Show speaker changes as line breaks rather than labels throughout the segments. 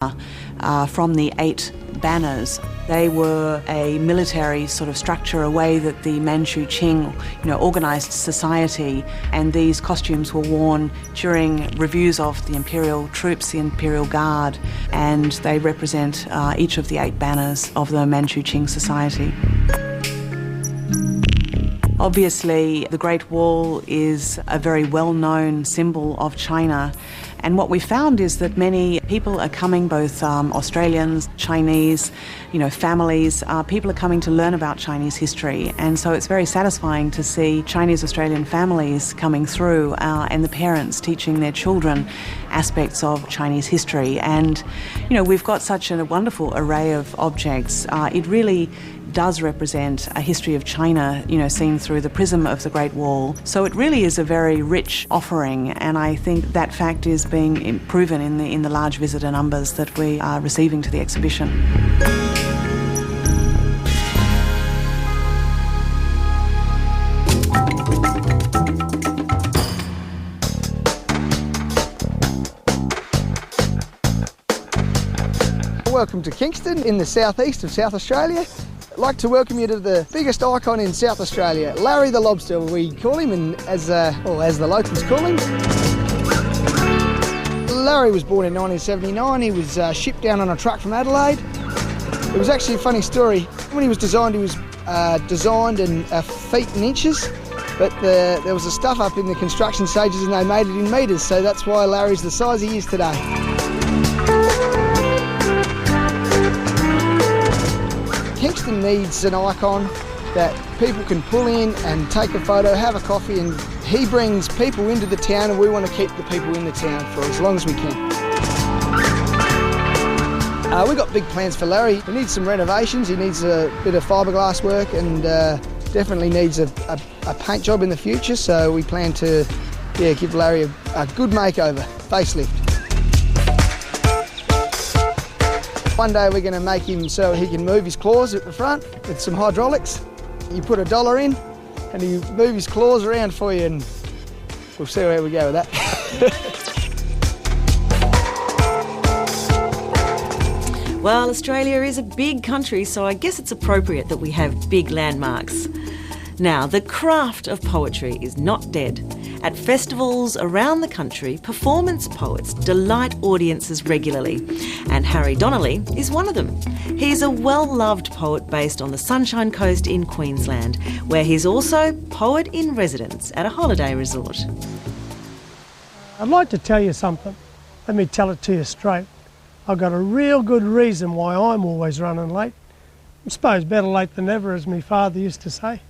from the 8 banners. They were a military sort of structure, a way that the Manchu Qing, organised society, and these costumes were worn during reviews of the imperial troops, the Imperial Guard, and they represent each of the 8 banners of the Manchu Qing society. Obviously, the Great Wall is a very well-known symbol of China, and what we found is that many people are coming, both Australians, Chinese, families, people are coming to learn about Chinese history, and so it's very satisfying to see Chinese-Australian families coming through and the parents teaching their children aspects of Chinese history. And, we've got such a wonderful array of objects. It really does represent a history of China, seen through the prism of the Great Wall. So it really is a very rich offering, and I think that fact is being proven in the large visitor numbers that we are receiving to the exhibition.
Welcome to Kingston in the southeast of South Australia. I'd like to welcome you to the biggest icon in South Australia, Larry the Lobster, we call him, and as the locals call him. Larry was born in 1979. He was shipped down on a truck from Adelaide. It was actually a funny story. When he was designed in feet and inches, but there was a stuff up in the construction stages and they made it in metres, so that's why Larry's the size he is today. Kingston needs an icon that people can pull in and take a photo, have a coffee, and he brings people into the town, and we want to keep the people in the town for as long as we can. We've got big plans for Larry. He needs some renovations, he needs a bit of fiberglass work, and definitely needs a paint job in the future, so we plan to give Larry a good makeover, facelift. One day we're going to make him so he can move his claws at the front with some hydraulics. You put $1 in and he move his claws around for you, and we'll see where we go with that.
Well, Australia is a big country, so I guess it's appropriate that we have big landmarks. Now, the craft of poetry is not dead. At festivals around the country, performance poets delight audiences regularly, and Harry Donnelly is one of them. He's a well-loved poet based on the Sunshine Coast in Queensland, where he's also poet in residence at a holiday resort.
I'd like to tell you something. Let me tell it to you straight. I've got a real good reason why I'm always running late. I suppose better late than never, as my father used to say.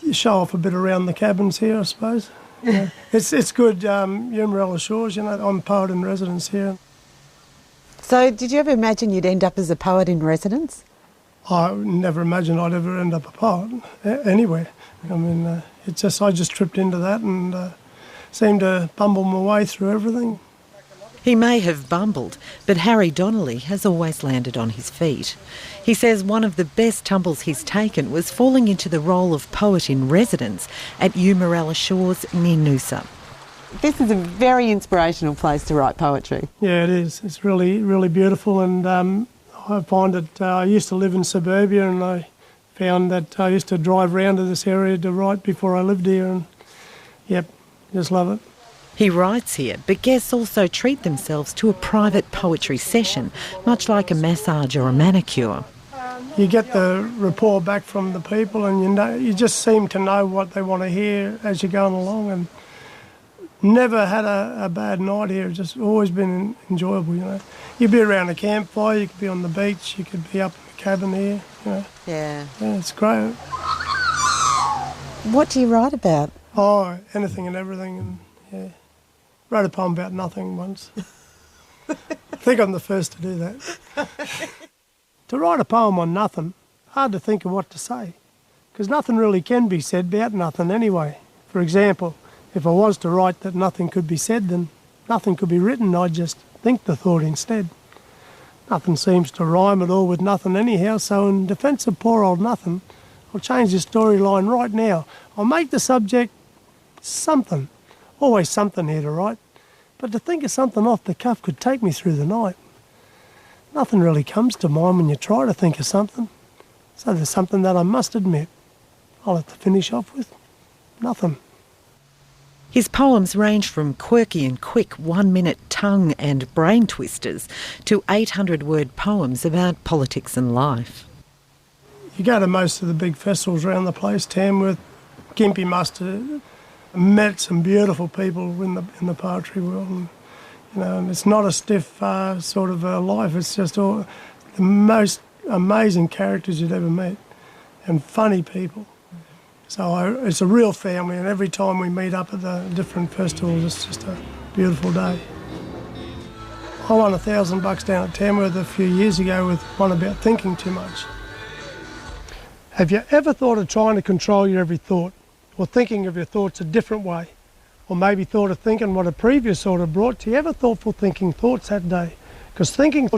You show off a bit around the cabins here, I suppose. Yeah. It's good, Yumarella Shores, I'm poet in residence here.
So did you ever imagine you'd end up as a poet in residence?
I never imagined I'd ever end up a poet anywhere. I just tripped into that and seemed to bumble my way through everything.
He may have bumbled, but Harry Donnelly has always landed on his feet. He says one of the best tumbles he's taken was falling into the role of poet in residence at Yumarella Shores near Noosa. This is a very inspirational place to write poetry.
Yeah, it is. It's really, really beautiful, and I find that I used to live in suburbia, and I found that I used to drive round to this area to write before I lived here, and just love it.
He writes here, but guests also treat themselves to a private poetry session, much like a massage or a manicure.
You get the rapport back from the people, and you just seem to know what they want to hear as you're going along, and never had a bad night here. It's just always been enjoyable, You'd be around a campfire, you could be on the beach, you could be up in the cabin here,
Yeah,
it's great.
What do you write about?
Oh, anything and everything, and wrote a poem about nothing once. I think I'm the first to do that. To write a poem on nothing, hard to think of what to say, because nothing really can be said about nothing anyway. For example, if I was to write that nothing could be said, then nothing could be written, I'd just think the thought instead. Nothing seems to rhyme at all with nothing anyhow, so in defence of poor old nothing, I'll change the storyline right now. I'll make the subject something. Always something here to write, but to think of something off the cuff could take me through the night. Nothing really comes to mind when you try to think of something. So there's something that I must admit I'll have to finish off with. Nothing.
His poems range from quirky and quick 1-minute tongue and brain twisters to 800-word poems about politics and life.
You go to most of the big festivals around the place, Tamworth, Gympie must have met some beautiful people in the poetry world. And, and it's not a stiff sort of life, it's just all the most amazing characters you'd ever meet and funny people. So it's a real family, and every time we meet up at the different festivals, it's just a beautiful day. I won $1,000 down at Tamworth a few years ago with one about thinking too much. Have you ever thought of trying to control your every thought, or thinking of your thoughts a different way? Or maybe thought of thinking what a previous thought had brought to you? Ever thoughtful thinking thoughts that day? Because thinking